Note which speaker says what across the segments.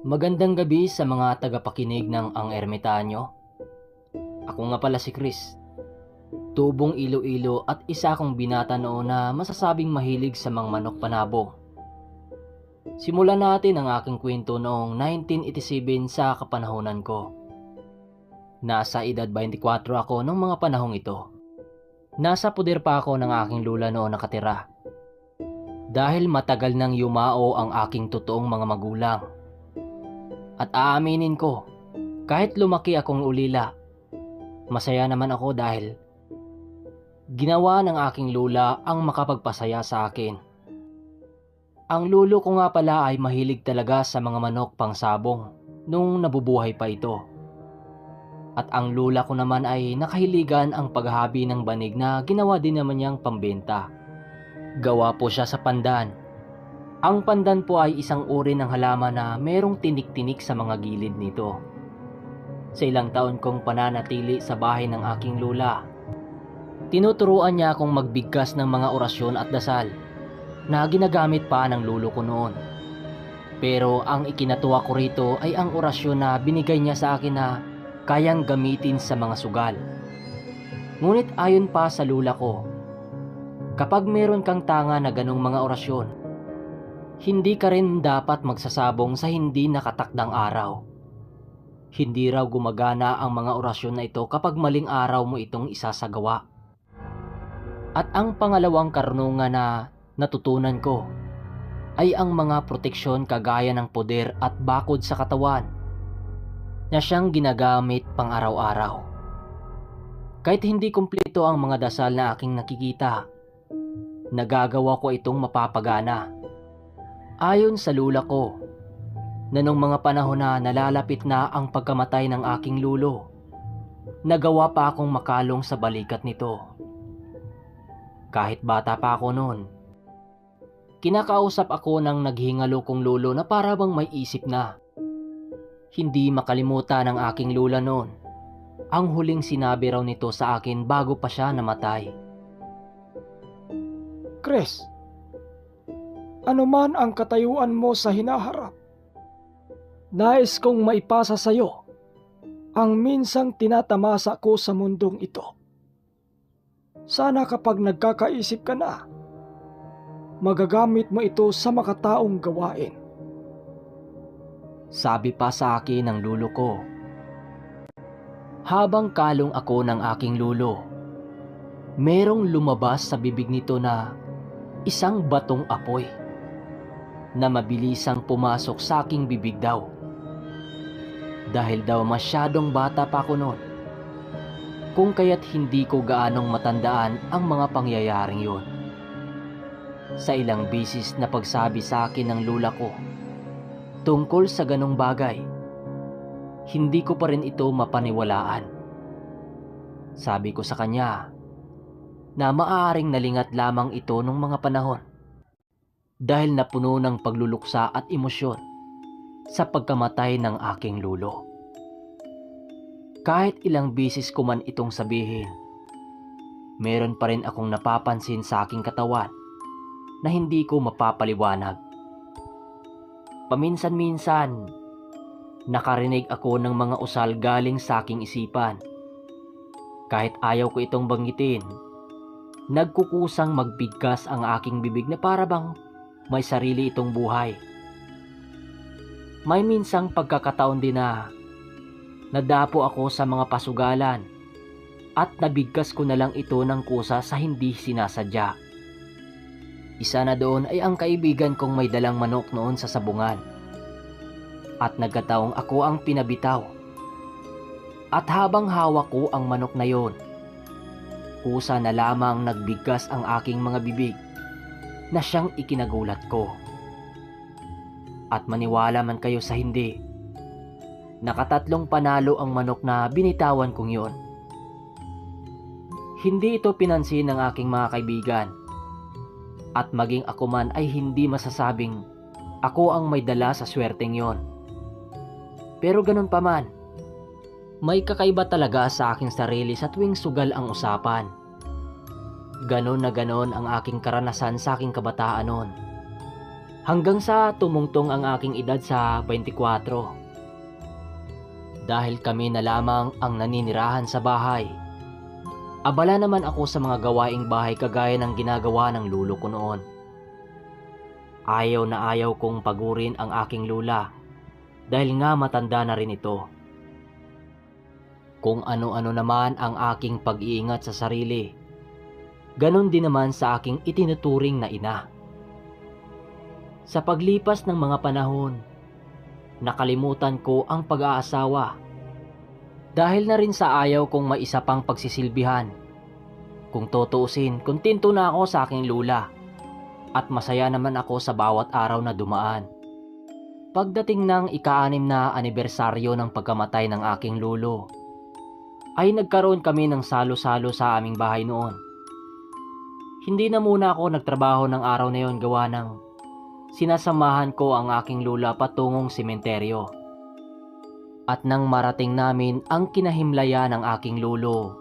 Speaker 1: Magandang gabi sa mga tagapakinig ng Ang Ermitanyo. Ako nga pala si Chris, tubong Iloilo at isa akong binata noon na masasabing mahilig sa mga manok panabo. Simulan natin ang aking kwento noong 1987 sa kapanahonan ko. Nasa edad 24 ako noong mga panahong ito. Nasa puder pa ako ng aking lula noon nakatira. Dahil matagal nang yumao ang aking totoong mga magulang. At aaminin ko, kahit lumaki akong ulila, masaya naman ako dahil ginawa ng aking lula ang makapagpasaya sa akin. Ang lulo ko nga pala ay mahilig talaga sa mga manok pangsabong nung nabubuhay pa ito. At ang lula ko naman ay nakahiligan ang paghahabi ng banig na ginawa din naman niyang pambenta. Gawa po siya sa pandan. Ang pandan po ay isang uri ng halaman na merong tinik-tinik sa mga gilid nito. Sa ilang taon kong pananatili sa bahay ng aking lula, tinuturuan niya akong magbigkas ng mga orasyon at dasal na ginagamit pa ng lulo ko noon. Pero ang ikinatuwa ko rito ay ang orasyon na binigay niya sa akin na kayang gamitin sa mga sugal. Ngunit ayon pa sa lula ko, kapag meron kang tanga na ganong mga orasyon, hindi ka rin dapat magsasabong sa hindi nakatakdang araw. Hindi raw gumagana ang mga orasyon na ito kapag maling araw mo itong isasagawa. At ang pangalawang karunungan na natutunan ko ay ang mga proteksyon kagaya ng poder at bakod sa katawan na siyang ginagamit pang araw-araw. Kahit hindi kumpleto ang mga dasal na aking nakikita, nagagawa ko itong mapapagana. Ayon sa lula ko, na nung mga panahon na nalalapit na ang pagkamatay ng aking lulo, nagawa pa akong makalong sa balikat nito. Kahit bata pa ako noon, kinakausap ako ng naghingalo kong lulo na para bang may isip na. Hindi makalimutan ng aking lula noon ang huling sinabi raw nito sa akin bago pa siya namatay.
Speaker 2: Chris, ano man ang katayuan mo sa hinaharap, nais kong maipasa sa iyo ang minsang tinatamasa ko sa mundong ito. Sana kapag nagkakaisip ka na, magagamit mo ito sa makataong gawain.
Speaker 1: Sabi pa sa akin ng lulo ko. Habang kalong ako ng aking lulo, merong lumabas sa bibig nito na isang batong apoy na mabilisang pumasok sa aking bibig daw. Dahil daw masyadong bata pa ako noon, kung kaya't hindi ko gaanong matandaan ang mga pangyayaring yon. Sa ilang bisis na pagsabi sa akin ng lula ko tungkol sa ganong bagay, hindi ko pa rin ito mapaniwalaan. Sabi ko sa kanya na maaaring nalingat lamang ito nung mga panahon dahil napuno ng pagluluksa at emosyon sa pagkamatay ng aking lulo. Kahit ilang bisis ko man itong sabihin, meron pa rin akong napapansin sa aking katawan na hindi ko mapapaliwanag. Paminsan-minsan, nakarinig ako ng mga usal galing sa aking isipan. Kahit ayaw ko itong banggitin, nagkukusang magbigkas ang aking bibig na para bang may sarili itong buhay. May minsang pagkakataon din na nadapo ako sa mga pasugalan at nabigkas ko na lang ito ng kusa sa hindi sinasadya. Isa na doon ay ang kaibigan kong may dalang manok noon sa sabungan. At nagkataong ako ang pinabitaw. At habang hawak ko ang manok na yon, kusa na lamang nagbigkas ang aking mga bibig na siyang ikinagulat ko. At maniwala man kayo sa hindi, nakatatlong panalo ang manok na binitawan kong yon. Hindi ito pinansin ng aking mga kaibigan. At maging ako man ay hindi masasabing ako ang may dala sa swerteng yon. Pero ganun pa man, may kakaiba talaga sa aking sarili sa tuwing sugal ang usapan. Ganon na ganon ang aking karanasan sa aking kabataan noon. Hanggang sa tumungtong ang aking edad sa 24. Dahil kami na lamang ang naninirahan sa bahay, abala naman ako sa mga gawaing bahay kagaya ng ginagawa ng lulo ko noon. Ayaw na ayaw kong pagurin ang aking lula dahil nga matanda na rin ito. Kung ano-ano naman ang aking pag-iingat sa sarili, ganon din naman sa aking itinuturing na ina. Sa paglipas ng mga panahon, nakalimutan ko ang pag-aasawa dahil na rin sa ayaw kong maisa pang pagsisilbihan. Kung tutuusin, kontento na ako sa aking lula at masaya naman ako sa bawat araw na dumaan. Pagdating ng ika-6 na anibersaryo ng pagkamatay ng aking lulo, ay nagkaroon kami ng salo-salo sa aming bahay noon. Hindi na muna ako nagtrabaho ng araw na yon gawa ng sinasamahan ko ang aking lula patungong sementeryo. At nang marating namin ang kinahimlaya ng aking lulo,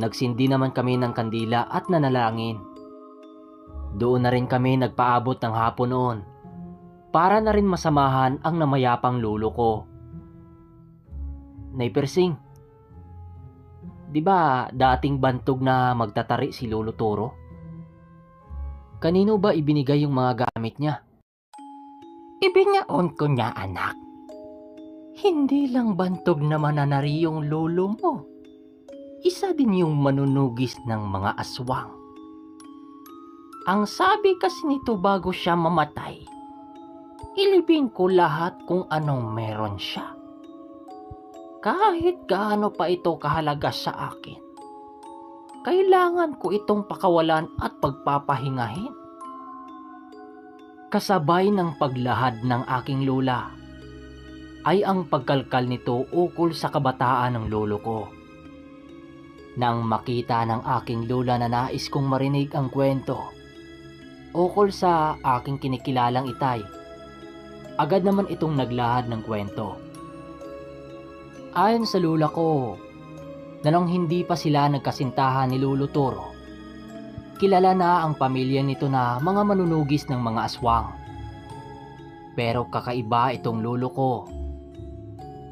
Speaker 1: nagsindi naman kami ng kandila at nanalangin. Doon na rin kami nagpaabot ng hapon noon para na rin masamahan ang namayapang lulo ko. Nay Persing, di ba dating bantog na magtatari si Lolo Toro? Kanino ba ibinigay yung mga gamit niya? Ibinyaon ko niya, anak. Hindi lang bantog na mananari yung lolo mo. Isa din yung manunugis ng mga aswang. Ang sabi kasi nito bago siya mamatay, ilibing ko lahat kung anong meron siya. Kahit gaano pa ito kahalaga sa akin, kailangan ko itong pakawalan at pagpapahingahin. Kasabay ng paglahad ng aking lula ay ang pagkalkal nito ukol sa kabataan ng lolo ko. Nang makita ng aking lula na nais kong marinig ang kwento ukol sa aking kinikilalang itay, agad naman itong naglahad ng kwento. Ayon sa lula ko, na nung hindi pa sila nagkasintahan ni Lolo Toro, kilala na ang pamilya nito na mga manunugis ng mga aswang. Pero kakaiba itong lolo ko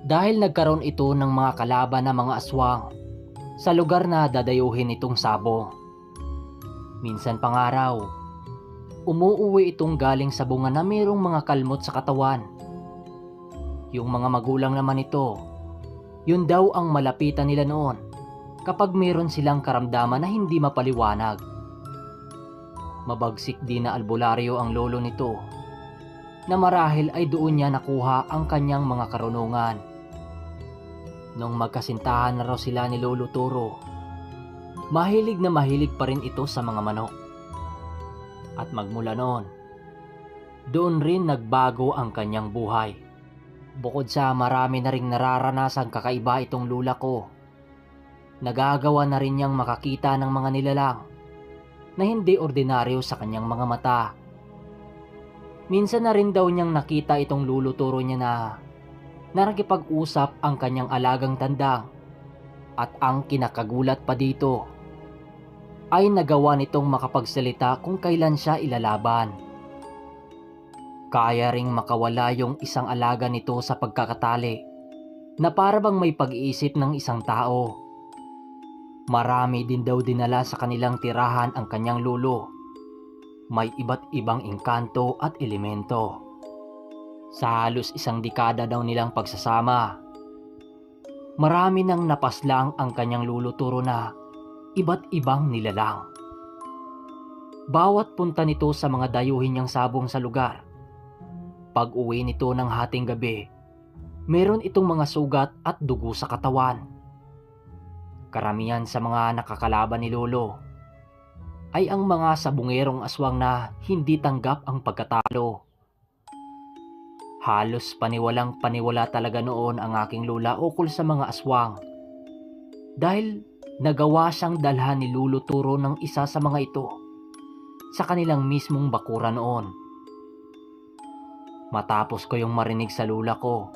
Speaker 1: dahil nagkaroon ito ng mga kalaban na mga aswang sa lugar na dadayuhin itong sabong. Minsan pang araw, umuuwi itong galing sa bunga na mayroong mga kalmot sa katawan. Yung mga magulang naman ito, yun daw ang malapitan nila noon kapag mayroon silang karamdaman na hindi mapaliwanag. Mabagsik din na albularyo ang lolo nito, na marahil ay doon niya nakuha ang kanyang mga karunungan. Nung magkasintahan na raw sila ni Lolo Toro, mahilig na mahilig pa rin ito sa mga manok. At magmula noon, doon rin nagbago ang kanyang buhay. Bukod sa marami na ring nararanasang kakaiba itong lula ko, nagagawa na rin niyang makakita ng mga nilalang na hindi ordinaryo sa kanyang mga mata. Minsan na rin daw niyang nakita itong Lolo Toro niya na nakikipag-usap ang kanyang alagang tandang, at ang kinakagulat pa dito ay nagawa nitong makapagsalita kung kailan siya ilalaban. Kaya ring makawala yung isang alaga nito sa pagkakatali na para bang may pag-iisip ng isang tao. Marami din daw dinala sa kanilang tirahan ang kanyang lolo. May iba't ibang engkanto at elemento. Sa halos 1 dekada daw nilang pagsasama, marami nang napaslang ang kanyang Lolo Toro na iba't ibang nilalang. Bawat punta nito sa mga dayuhin niyang sabong sa lugar, pag uwi nito ng hating gabi, meron itong mga sugat at dugo sa katawan. Karamihan sa mga nakakalaban ni Lolo ay ang mga sabungerong aswang na hindi tanggap ang pagkatalo. Halos paniwalang paniwala talaga noon ang aking lula ukol sa mga aswang, dahil nagawa siyang dalhan ni Lolo Toro ng isa sa mga ito sa kanilang mismong bakuran noon. Matapos ko yung marinig sa lula ko,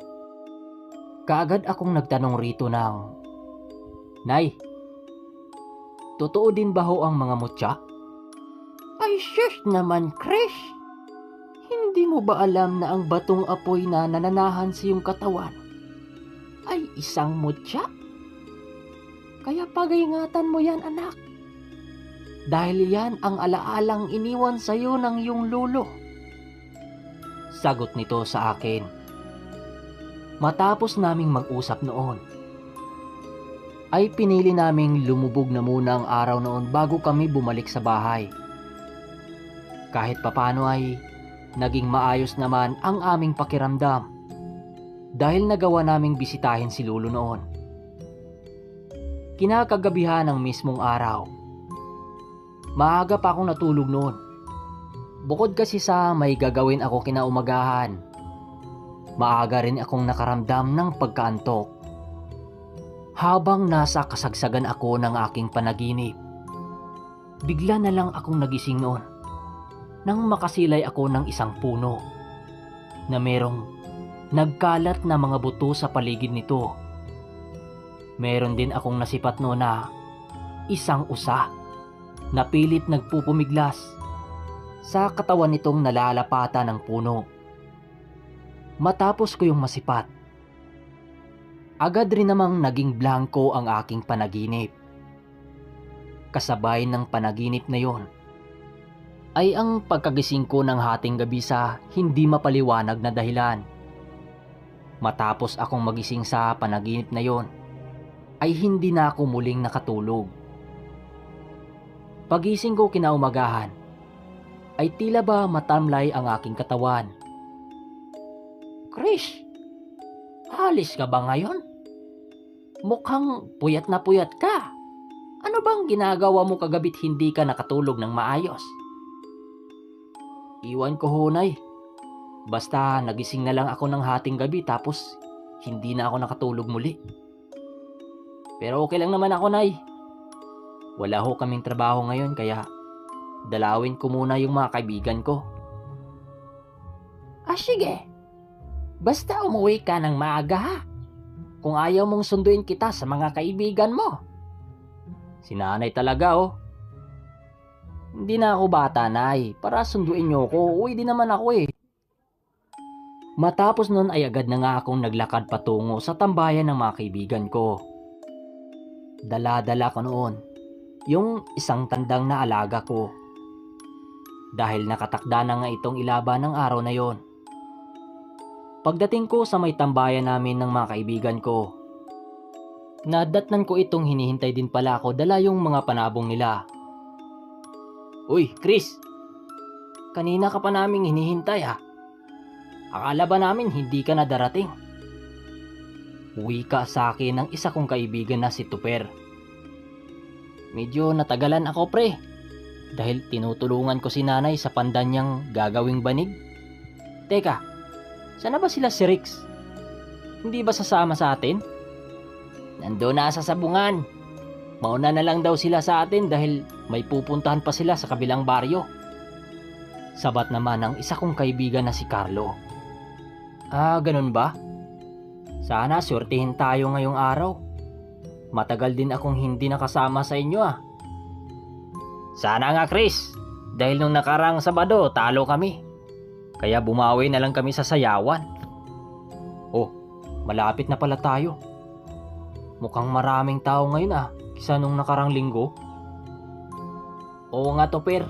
Speaker 1: kaagad akong nagtanong rito ng, "Nay, totoo din ba ho ang mga mutya?" "Ay sus naman, Chris. Hindi mo ba alam na ang batong apoy na nananahan sa iyong katawan ay isang mutya? Kaya pag-ingatan mo yan, anak. Dahil yan ang alaalang iniwan sa iyo ng iyong lolo. Sagot nito sa akin. Matapos naming mag-usap noon, ay pinili naming lumubog na muna ang araw noon bago kami bumalik sa bahay. Kahit papano ay naging maayos naman ang aming pakiramdam dahil nagawa naming bisitahin si lolo noon. Kinakagabihan ng mismong araw, maaga pa akong natulog noon. Bukod kasi sa may gagawin ako kinaumagahan, maaga rin akong nakaramdam ng pagkaantok. Habang nasa kasagsagan ako ng aking panaginip, bigla na lang akong nagising noon nang makasilay ako ng isang puno na merong nagkalat na mga buto sa paligid nito. Meron din akong nasipat noon na isang usa na pilit nagpupumiglas sa katawan nitong nalalapatan ng puno. Matapos ko yung masipat, agad rin namang naging blanko ang aking panaginip. Kasabay ng panaginip na yon ay ang pagkagising ko ng hating gabi sa hindi mapaliwanag na dahilan. Matapos akong magising sa panaginip na yon, ay hindi na ako muling nakatulog. Pagising ko kinaumagahan, ay tila ba matamlay ang aking katawan. Chris, alis ka ba ngayon? Mukhang puyat na puyat ka. Ano bang ginagawa mo kagabit hindi ka nakatulog ng maayos? Iwan ko ho, Nay. Basta nagising na lang ako ng hating gabi tapos hindi na ako nakatulog muli. Pero okay lang naman ako, Nay. Wala ho kaming trabaho ngayon kaya dalawin ko muna yung mga kaibigan ko. Sige. Basta umuwi ka ng maaga ha. Kung ayaw mong sunduin kita sa mga kaibigan mo. Si Nanay talaga oh. Hindi na ako bata, Nay. Para sunduin niyo ako, uwi din naman ako eh. Matapos nun ay agad na nga akong naglakad patungo sa tambayan ng mga kaibigan ko. Dala-dala ko noon yung isang tandang na alaga ko. Dahil nakatakda na nga itong ilaban ng araw na yon. Pagdating ko sa may tambayan namin ng mga kaibigan ko, nadatnan ko itong hinihintay din pala ako dala yung mga panabong nila. Uy, Chris! Kanina ka pa naming hinihintay ha. Akala ba namin hindi ka na darating? Uwi ka sa akin ng isa kong kaibigan na si Tuper. Medyo natagalan ako pre. Dahil tinutulungan ko si Nanay sa pandan niyang gagawing banig. Teka, saan na ba sila si Rix? Hindi ba sasama sa atin? Nandun na sa sabungan. Mauna na lang daw sila sa atin dahil may pupuntahan pa sila sa kabilang baryo. Sabat naman ang isa kong kaibigan na si Carlo. Ganun ba? Sana swertihin tayo ngayong araw. Matagal din akong hindi nakasama sa inyo ah. Sana nga Chris, dahil nung nakarang Sabado talo kami. Kaya bumawi na lang kami sa sayawan. Oh, malapit na pala tayo. Mukhang maraming tao ngayon ah, kisa nung nakarang linggo. Oo nga Topper.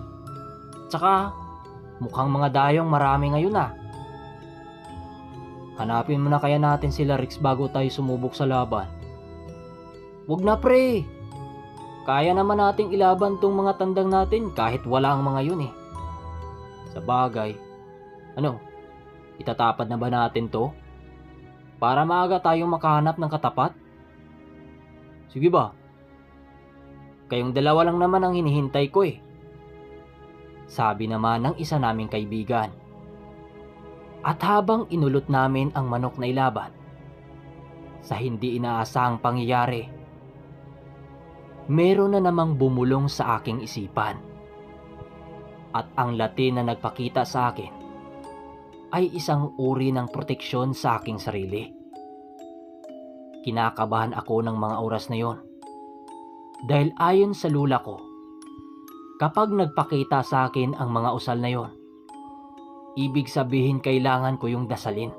Speaker 1: Tsaka, mukhang mga dayong marami ngayon ah. Hanapin mo na kaya natin sila Rix bago tayo sumubok sa laban. Wag na pre. Kaya naman nating ilaban tong mga tandang natin kahit wala ang mga yun eh. Sa bagay, itatapad na ba natin to? Para maaga tayong makahanap ng katapat? Sige ba? Kayong dalawa lang naman ang hinihintay ko eh. Sabi naman ng isa naming kaibigan. At habang inulot namin ang manok na ilaban, sa hindi inaasahang pangyayari, meron na namang bumulong sa aking isipan. At ang Latin na nagpakita sa akin ay isang uri ng proteksyon sa aking sarili. Kinakabahan ako ng mga oras na yon. Dahil ayon sa lula ko, kapag nagpakita sa akin ang mga usal na yon, ibig sabihin kailangan ko yung dasalin.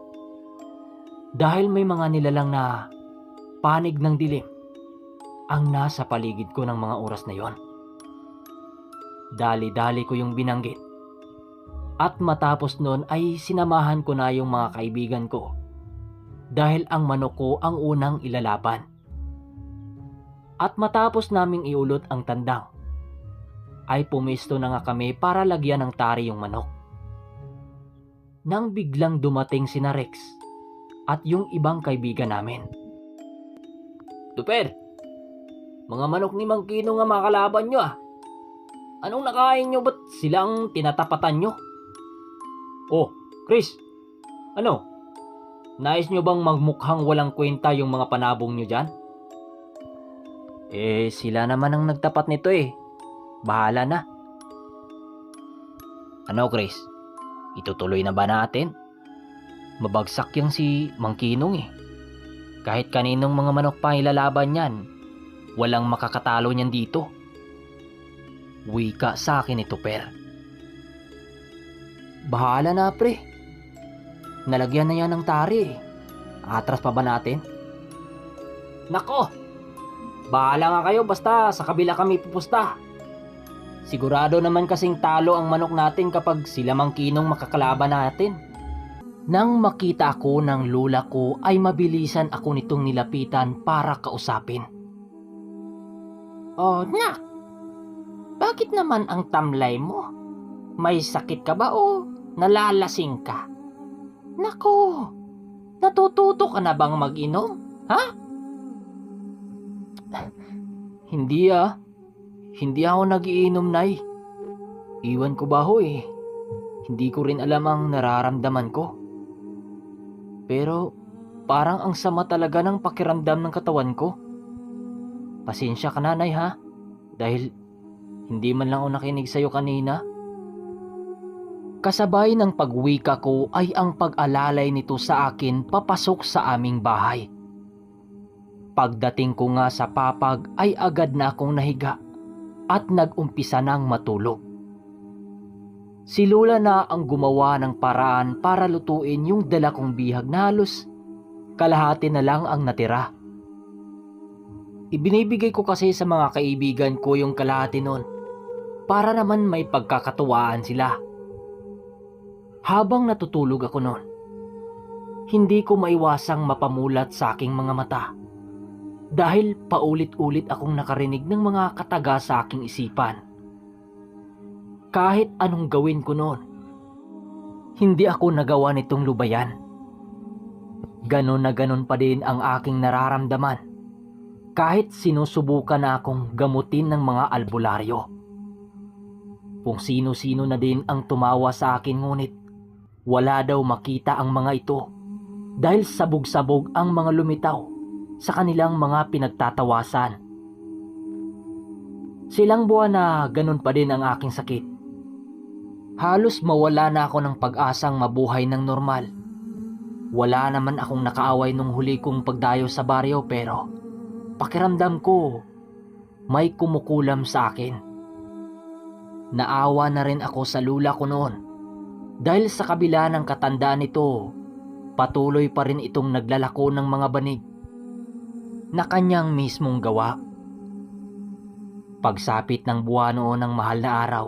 Speaker 1: Dahil may mga nilalang na panig ng dilim ang nasa paligid ko ng mga oras na yon. Dali-dali ko yung binanggit. At matapos nun ay sinamahan ko na yung mga kaibigan ko dahil ang manok ko ang unang ilalaban. At matapos naming iulot ang tandang, ay pumisto na nga kami para lagyan ng tari yung manok. Nang biglang dumating sina Rex at yung ibang kaibigan namin. Tuper, mga manok ni Mang Kino nga makalaban nyo ah. Anong nakain nyo, ba't silang tinatapatan nyo? Oh, Chris, ano? Nais nyo bang magmukhang walang kwenta yung mga panabong nyo dyan? Sila naman ang nagtapat nito eh. Bahala na. Ano, Chris? Itutuloy na ba natin? Mabagsak yang si Mang Kinong eh. Kahit kaninong mga manok pa ilalaban yan, walang makakatalo niyan dito. Wika sa akin ito, Per. Bahala na, pre. Nalagyan na yan ng tari eh. Atras pa ba natin? Nako! Bahala nga kayo, basta sa kabila kami pupusta. Sigurado naman kasing talo ang manok natin kapag sila Mang Kinong makakalaban natin. Nang makita ako ng lula ko ay mabilisan ako nitong nilapitan para kausapin. Oh, nak! Bakit naman ang tamlay mo? May sakit ka ba o nalalasing ka? Nako! Natututo ka na bang mag-inom? Ha? Hindi ah. Hindi ako nag-iinom, Nay. Iwan ko ba ho eh. Hindi ko rin alam ang nararamdaman ko. Pero parang ang sama talaga ng pakiramdam ng katawan ko. Pasensya ka na, Nay ha. Dahil hindi man lang ako nakinig sa'yo kanina. Kasabay ng pagwika ko ay ang pag-alalay nito sa akin papasok sa aming bahay. Pagdating ko nga sa papag ay agad na akong nahiga at nag-umpisa nang matulog. Si Lola na ang gumawa ng paraan para lutuin yung dala kong bihag na halos kalahati na lang ang natira. Ibinibigay ko kasi sa mga kaibigan ko yung kalahati nun para naman may pagkakatuwaan sila. Habang natutulog ako nun, hindi ko maiwasang mapamulat sa aking mga mata dahil paulit-ulit akong nakarinig ng mga kataga sa aking isipan. Kahit anong gawin ko noon, hindi ako nagawa nitong lubayan. Ganon na ganon pa din ang aking nararamdaman kahit sinusubukan na akong gamutin ng mga albularyo. Kung sino-sino na din ang tumawa sa akin ngunit wala daw makita ang mga ito dahil sabog-sabog ang mga lumitaw sa kanilang mga pinagtatawasan. Silang buwan na ganun pa din ang aking sakit. Halos mawala na ako ng pag-asang mabuhay ng normal. Wala naman akong nakaaway nung huli kong pagdayo sa baryo pero pakiramdam ko may kumukulam sa akin. Naawa na rin ako sa lula ko noon dahil sa kabila ng katandaan nito, patuloy pa rin itong naglalako ng mga banig na kanyang mismong gawa. Pagsapit ng buwan noon ng mahal na araw,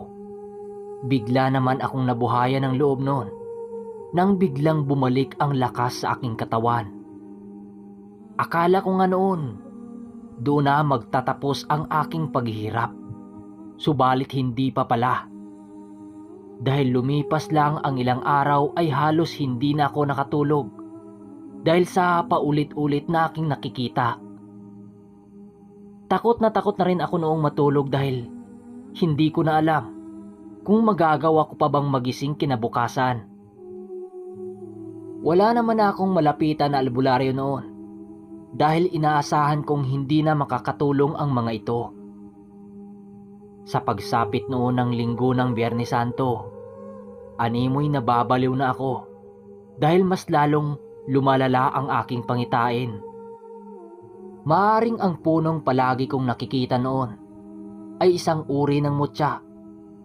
Speaker 1: bigla naman akong nabuhayan ng loob noon nang biglang bumalik ang lakas sa aking katawan. Akala ko nga noon, doon na magtatapos ang aking paghihirap. Subalit hindi pa pala. Dahil lumipas lang ang ilang araw ay halos hindi na ako nakatulog dahil sa paulit-ulit na aking nakikita. Takot na rin ako noong matulog dahil hindi ko na alam kung magagawa ko pa bang magising kinabukasan. Wala naman akong malapitan na albularyo noon dahil inaasahan kong hindi na makakatulong ang mga ito. Sa pagsapit noon ng linggo ng Biyernes Santo, animoy nababaliw na ako dahil mas lalong lumalala ang aking pangitain. Maaring ang punong palagi kong nakikita noon ay isang uri ng mutya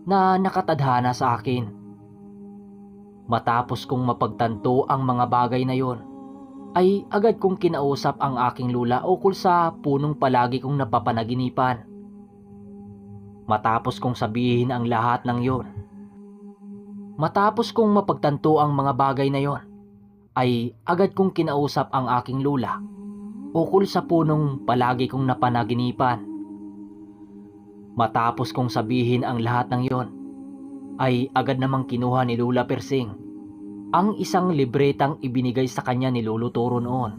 Speaker 1: na nakatadhana sa akin. Matapos kong mapagtanto ang mga bagay na yon, ay agad kong kinausap ang aking lula ukol sa punong palagi kong napapanaginipan. Matapos kong sabihin ang lahat ng yon, matapos kong mapagtanto ang mga bagay na yon, ay agad kong kinausap ang aking lula ukol sa punong palagi kong napanaginipan. Matapos kong sabihin ang lahat ng yon, ay agad namang kinuha ni Lula Persing ang isang libretang ibinigay sa kanya ni Lolo Toro noon.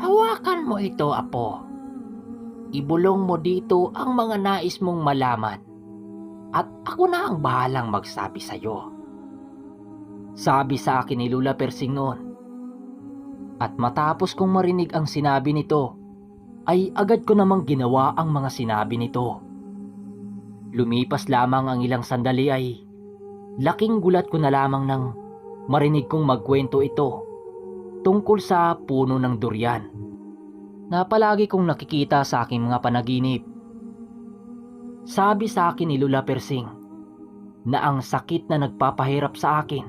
Speaker 1: "Hawakan mo ito, apo. Ibulong mo dito ang mga nais mong malaman at ako na ang bahalang magsabi sa iyo," sabi sa akin ni Lula Persing noon. At matapos kong marinig ang sinabi nito, ay agad ko namang ginawa ang mga sinabi nito. Lumipas lamang ang ilang sandali ay laking gulat ko na lamang nang marinig kong magkwento ito tungkol sa puno ng durian na palagi kong nakikita sa aking mga panaginip. Sabi sa akin ni Lula Persing na ang sakit na nagpapahirap sa akin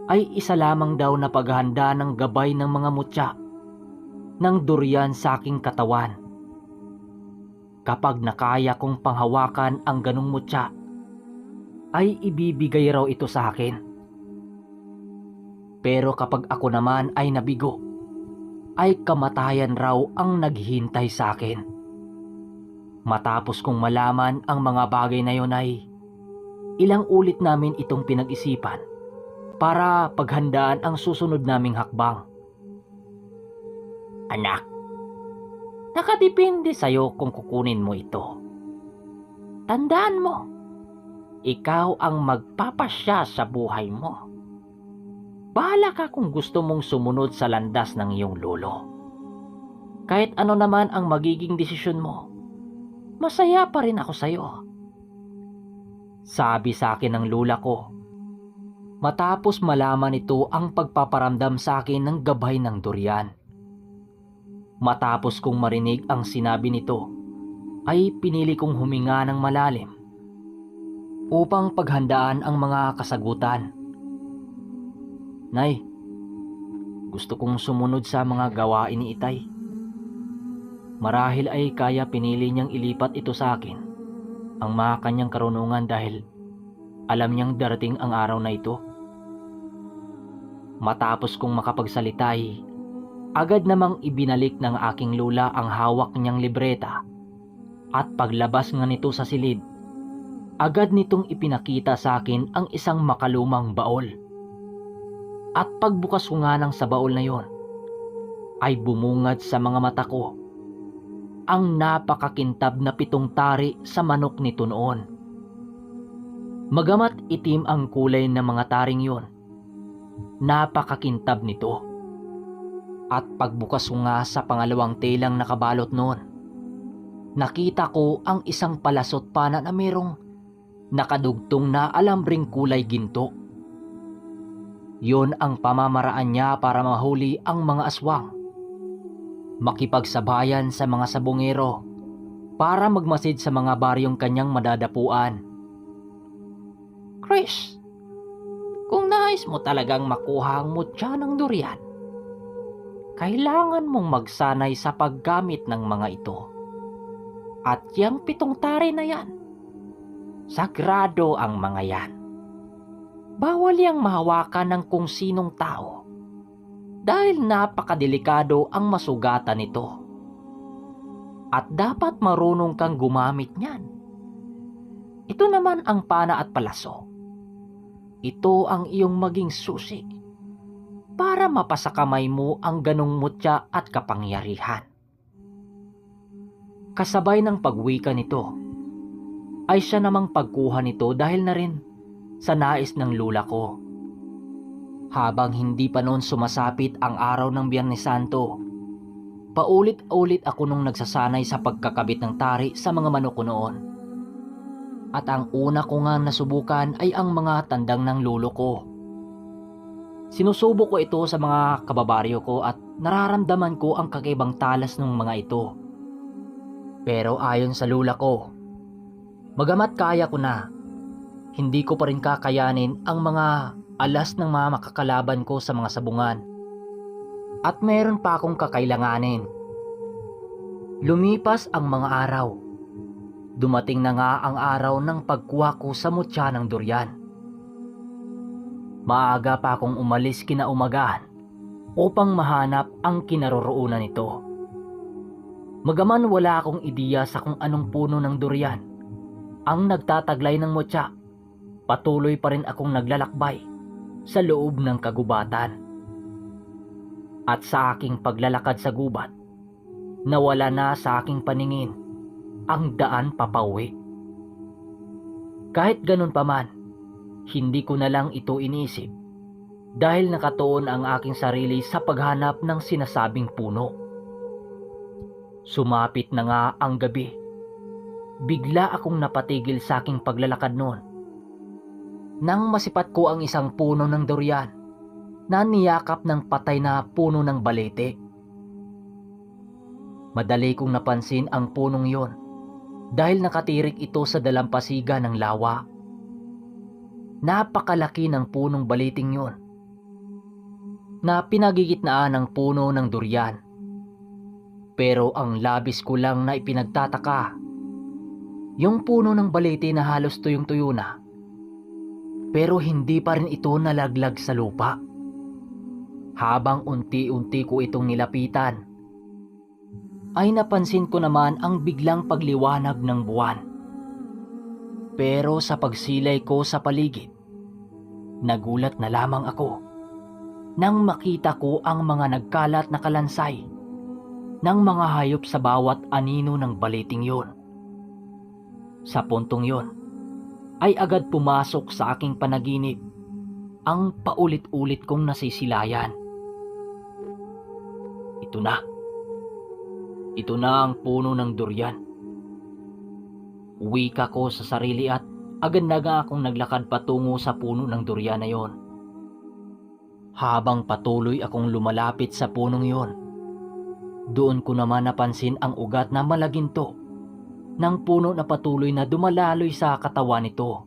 Speaker 1: ay isa lamang daw na paghahanda ng gabay ng mga mutya ng durian sa aking katawan. Kapag nakaya kong panghawakan ang ganong mutya, ay ibibigay raw ito sa akin. Pero kapag ako naman ay nabigo, ay kamatayan raw ang naghihintay sa akin. Matapos kong malaman ang mga bagay na yon ay ilang ulit namin itong pinag-isipan para paghandaan ang susunod naming hakbang. "Anak, nakadepende sa'yo kung kukunin mo ito. Tandaan mo, ikaw ang magpapasya sa buhay mo. Bahala ka kung gusto mong sumunod sa landas ng iyong lolo. Kahit ano naman ang magiging desisyon mo, masaya pa rin ako sa'yo," sabi sa akin ng lula ko. Matapos malaman ito ang pagpaparamdam sa akin ng gabay ng durian. Matapos kong marinig ang sinabi nito, ay pinili kong huminga ng malalim upang paghandaan ang mga kasagutan. "Nay, gusto kong sumunod sa mga gawain ni Itay. Marahil ay kaya pinili niyang ilipat ito sa akin, ang mga kanyang karunungan dahil alam niyang darating ang araw na ito." Matapos kong makapagsalita ay agad namang ibinalik ng aking lula ang hawak niyang libreta at paglabas nga nito sa silid, agad nitong ipinakita sa akin ang isang makalumang baol. At pagbukas ko nga ng sa baol na yon, ay bumungad sa mga mata ko ang napakakintab na 7 tari sa manok nito noon. Magamat itim ang kulay ng mga taring yon, napakakintab nito. At pagbukas ko nga sa pangalawang telang nakabalot noon, nakita ko ang isang palasot pana na merong nakadugtong na alambring kulay ginto. Yon ang pamamaraan niya para mahuli ang mga aswang, makipagsabayan sa mga sabongero para magmasid sa mga baryong kanyang madadapuan. "Chris, kung nais mo talagang makuha ang mutya ng durian, kailangan mong magsanay sa paggamit ng mga ito. At yang 7 tari na yan, sagrado ang mga yan. Bawal yang mahawakan ng kung sinong tao dahil napakadelikado ang masugatan nito. At dapat marunong kang gumamit niyan. Ito naman ang pana at palaso. Ito ang iyong maging susi para mapasakamay mo ang ganong mutya at kapangyarihan." Kasabay ng pagwika nito, ay siya namang pagkuha nito dahil na rin sa nais ng lula ko. Habang hindi pa noon sumasapit ang araw ng Biyernes Santo, paulit-ulit ako nung nagsasanay sa pagkakabit ng tari sa mga manok ko noon. At ang una ko nga nasubukan ay ang mga tandang ng lolo ko. Sinusubok ko ito sa mga kababaryo ko at nararamdaman ko ang kakaibang talas ng mga ito. Pero ayon sa lula ko, magamat kaya ko na, hindi ko pa rin kakayanin ang mga alas ng mga makakalaban ko sa mga sabungan. At meron pa akong kakailanganin. Lumipas ang mga araw. Dumating na nga ang araw ng pagkuha ko sa mutya ng durian. Maaga pa akong umalis kinaumagahan upang mahanap ang kinaroroonan nito. Magaman wala akong ideya sa kung anong puno ng durian ang nagtataglay ng mutya, patuloy pa rin akong naglalakbay sa loob ng kagubatan. At sa aking paglalakad sa gubat, nawala na sa aking paningin ang daan papauwi. Kahit ganun pa man, hindi ko na lang ito inisip dahil nakatuon ang aking sarili sa paghanap ng sinasabing puno. Sumapit na nga ang gabi. Bigla akong napatigil sa aking paglalakad noon nang masipat ko ang isang puno ng durian na niyakap ng patay na puno ng balete. Madali kong napansin ang punong yon dahil nakatirik ito sa dalampasiga ng lawa. Napakalaki ng punong baliting yon na pinagigitnaan ng puno ng durian. Pero ang labis ko lang na ipinagtataka, yung puno ng balete na halos tuyong-tuyo na, pero hindi pa rin ito nalaglag sa lupa. Habang unti-unti ko itong nilapitan, ay napansin ko naman ang biglang pagliwanag ng buwan. Pero sa pagsilay ko sa paligid, nagulat na lamang ako nang makita ko ang mga nagkalat na kalansay ng mga hayop sa bawat anino ng baliting yon. Sa puntong yon, ay agad pumasok sa aking panaginip ang paulit-ulit kong nasisilayan. Ito na. Ito na ang puno ng durian. Wika ko sa sarili at agad na nga akong naglakad patungo sa puno ng durian na yon. Habang patuloy akong lumalapit sa punong yon, doon ko naman napansin ang ugat na malaginto ng puno na patuloy na dumalaloy sa katawan nito.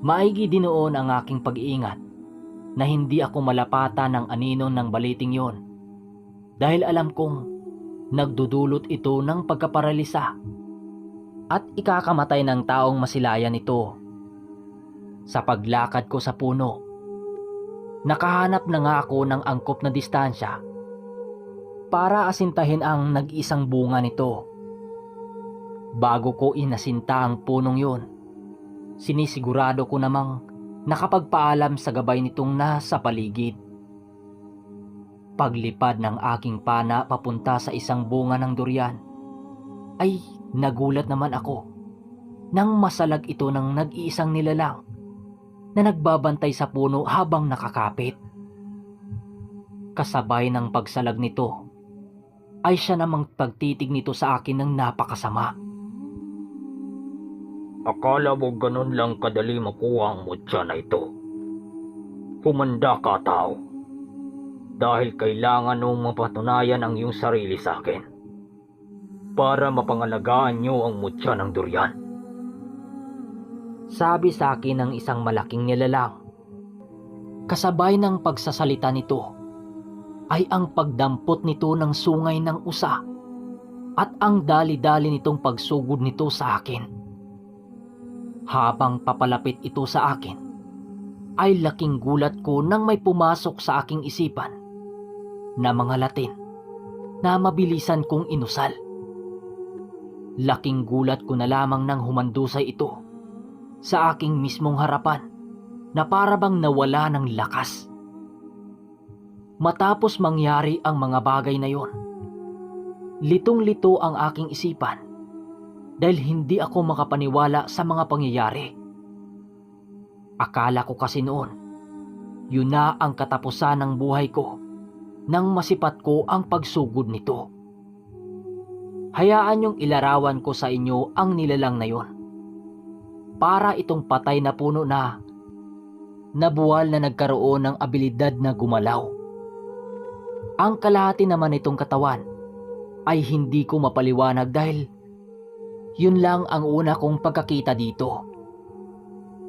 Speaker 1: Maigi din noon ang aking pag-iingat na hindi ako malapatan ng anino ng baliting yon dahil alam kong nagdudulot ito ng pagkaparalisa at ikakamatay ng taong masilayan ito. Sa paglakad ko sa puno, nakahanap na nga ako ng angkop na distansya para asintahin ang nag-isang bunga nito. Bago ko inasinta ang punong yon, sinisigurado ko namang nakapagpaalam sa gabay nitong nasa paligid. Paglipad ng aking pana papunta sa isang bunga ng durian, ay nagulat naman ako nang masalag ito ng nag-iisang nilalang na nagbabantay sa puno habang nakakapit. Kasabay ng pagsalag nito, ay siya namang pagtitig nito sa akin ng napakasama. Akala mo ganun lang kadali makuha ang mutya na ito? Humanda ka, tao. Dahil kailangan mong mapatunayan ang iyong sarili sa akin para mapangalagaan niyo ang mutya ng durian. Sabi sa akin ng isang malaking nilalang. Kasabay ng pagsasalita nito ay ang pagdampot nito ng sungay ng usa at ang dali-dali nitong pagsugod nito sa akin. Habang papalapit ito sa akin, ay laking gulat ko nang may pumasok sa aking isipan na mga Latin na mabilisan kong inusal. Laking gulat ko na lamang nang humandusay ito sa aking mismong harapan na parabang nawala ng lakas. Matapos mangyari ang mga bagay na yon, litong-lito ang aking isipan dahil hindi ako makapaniwala sa mga pangyayari. Akala ko kasi noon, yun na ang katapusan ng buhay ko nang masipat ko ang pagsugod nito. Hayaan niyong ilarawan ko sa inyo ang nilalang na yon. Para itong patay na puno na buwal na nagkaroon ng abilidad na gumalaw. Ang kalahati naman nitong katawan ay hindi ko mapaliwanag dahil yun lang ang una kong pagkakita dito.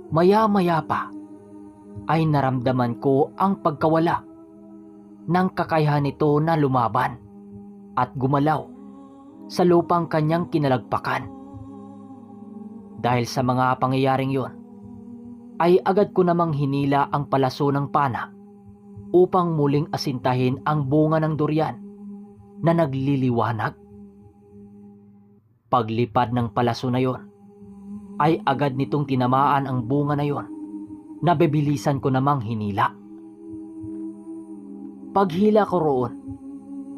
Speaker 1: Maya-maya pa ay naramdaman ko ang pagkawala ng kakayahan nito na lumaban at gumalaw sa lupang kanyang kinalagpakan. Dahil sa mga pangyayaring yon, ay agad ko namang hinila ang palaso ng pana upang muling asintahin ang bunga ng durian na nagliliwanag. Paglipad ng palaso na yon, ay agad nitong tinamaan ang bunga na yon. Nabibilisan ko namang hinila. Paghila ko roon,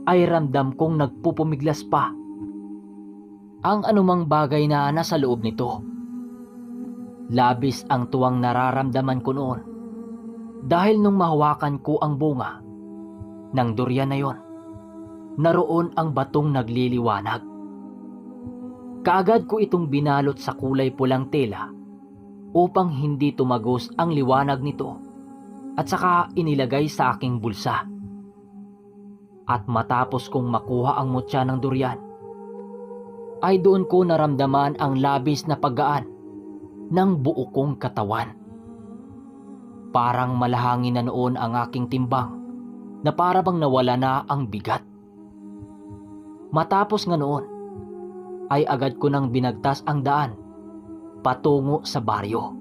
Speaker 1: ay ramdam kong nagpupumiglas pa ang anumang bagay na nasa loob nito. Labis ang tuwang nararamdaman ko noon dahil nung mahawakan ko ang bunga ng durian na yon, naroon ang batong nagliliwanag. Kaagad ko itong binalot sa kulay pulang tela upang hindi tumagos ang liwanag nito at saka inilagay sa aking bulsa. At matapos kong makuha ang mutya ng durian, ay doon ko naramdaman ang labis na paggaan ng buo kong katawan. Parang malahangin na noon ang aking timbang na para bang nawala na ang bigat. Matapos nga noon, ay agad ko nang binagtas ang daan patungo sa baryo.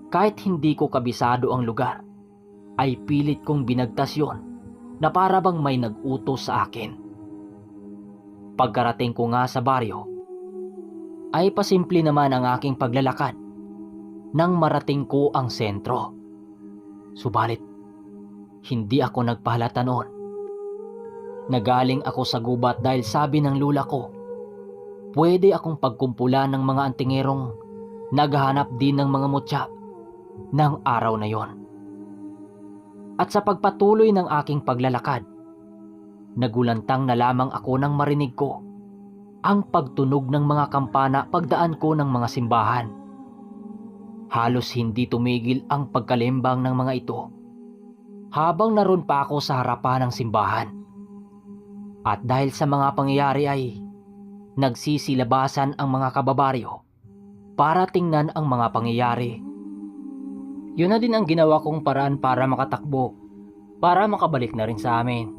Speaker 1: Kahit hindi ko kabisado ang lugar, ay pilit kong binagtas yon na para bang may nag-utos sa akin. Pagkarating ko nga sa baryo, ay pasimple naman ang aking paglalakad nang marating ko ang sentro. Subalit, hindi ako nagpahalata noon. Nagaling ako sa gubat dahil sabi ng lula ko, pwede akong pagkumpulan ng mga antingerong naghahanap din ng mga mutya ng araw na yon. At sa pagpatuloy ng aking paglalakad, nagulantang na lamang ako nang marinig ko ang pagtunog ng mga kampana pagdaan ko ng mga simbahan. Halos hindi tumigil ang pagkalimbang ng mga ito habang naroon pa ako sa harapan ng simbahan. At dahil sa mga pangyayari ay nagsisilabasan ang mga kababaryo para tingnan ang mga pangyayari. Yun na din ang ginawa kong paraan para makatakbo, para makabalik na rin sa amin.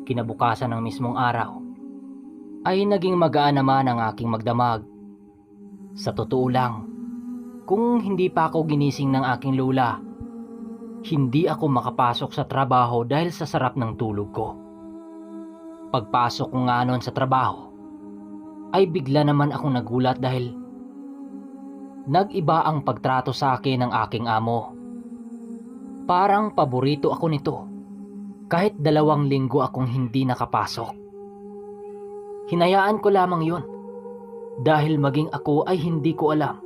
Speaker 1: Kinabukasan ng mismong araw, ay naging magaan naman ang aking magdamag. Sa totoo lang, kung hindi pa ako ginising ng aking lula, hindi ako makapasok sa trabaho dahil sa sarap ng tulog ko. Pagpasok ko nga noon sa trabaho, ay bigla naman akong nagulat dahil nag-iba ang pagtrato sa akin ng aking amo. Parang paborito ako nito kahit 2 linggo akong hindi nakapasok. Hinayaan ko lamang yun dahil maging ako ay hindi ko alam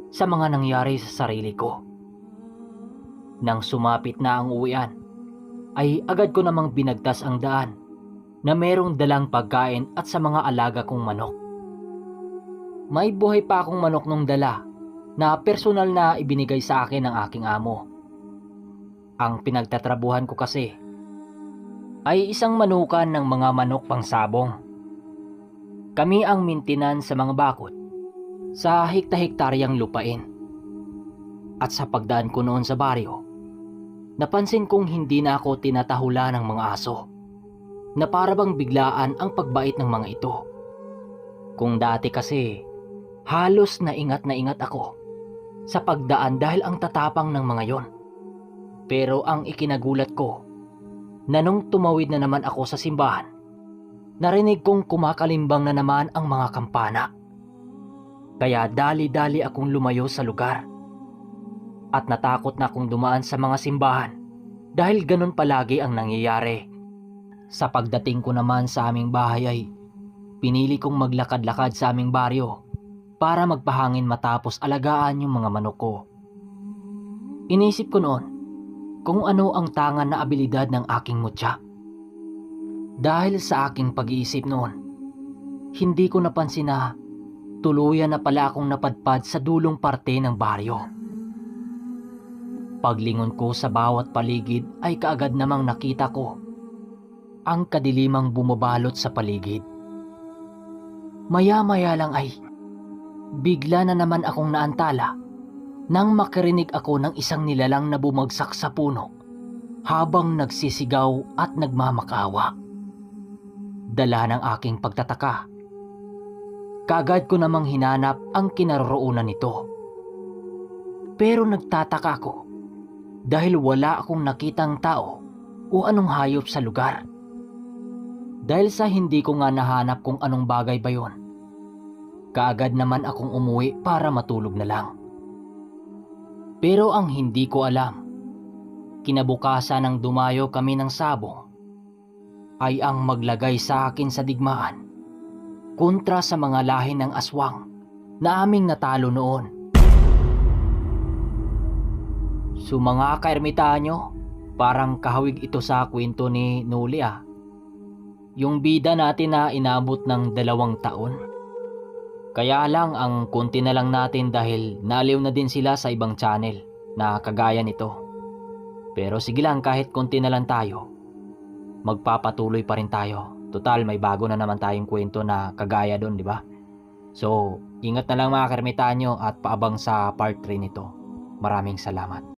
Speaker 1: sa mga nangyari sa sarili ko. Nang sumapit na ang uwian, ay agad ko namang binagtas ang daan na merong dalang pagkain at sa mga alaga kong manok. May buhay pa akong manok nung dala na personal na ibinigay sa akin ng aking amo. Ang pinagtatrabuhan ko kasi ay isang manukan ng mga manok pangsabong. Kami ang mintinan sa mga bakod sa hekta-hektaryang lupain. At sa pagdaan ko noon sa baryo, napansin kong hindi na ako tinatahula ng mga aso na para bang biglaan ang pagbait ng mga ito. Kung dati kasi, halos na ingat ako sa pagdaan dahil ang tatapang ng mga yon. Pero ang ikinagulat ko, na nung tumawid na naman ako sa simbahan, narinig kong kumakalimbang na naman ang mga kampana. Kaya dali-dali akong lumayo sa lugar. At natakot na akong dumaan sa mga simbahan dahil ganun palagi ang nangyayari. Sa pagdating ko naman sa aming bahay ay pinili kong maglakad-lakad sa aming baryo para magpahangin matapos alagaan yung mga manok ko. Inisip ko noon kung ano ang tangan na abilidad ng aking mutya. Dahil sa aking pag-iisip noon, hindi ko napansin na tuluyan na pala akong napadpad sa dulong parte ng baryo. Paglingon ko sa bawat paligid ay kaagad namang nakita ko ang kadilimang bumabalot sa paligid. Maya-maya lang ay bigla na naman akong naantala nang makarinig ako ng isang nilalang na bumagsak sa puno habang nagsisigaw at nagmamakawa. Dala ng aking pagtataka, kaagad ko namang hinanap ang kinaroroonan nito. Pero nagtataka ako dahil wala akong nakitang tao o anong hayop sa lugar. Dahil sa hindi ko nga nahanap kung anong bagay ba yon, kaagad naman akong umuwi para matulog na lang. Pero ang hindi ko alam, kinabukasan ng dumayo kami ng sabong, ay ang maglagay sa akin sa digmaan kontra sa mga lahi ng aswang na aming natalo noon. So mga kaermitanyo, parang kahawig ito sa kwento ni Noli Yung bida natin na inabot ng 2 taon. Kaya lang ang konti na lang natin dahil naliw na din sila sa ibang channel na kagaya nito. Pero sige lang, kahit konti na lang tayo, magpapatuloy pa rin tayo. Total, may bago na naman tayong kwento na kagaya doon, di ba? So, ingat na lang mga kaermitanyo at paabang sa part 3 nito. Maraming salamat.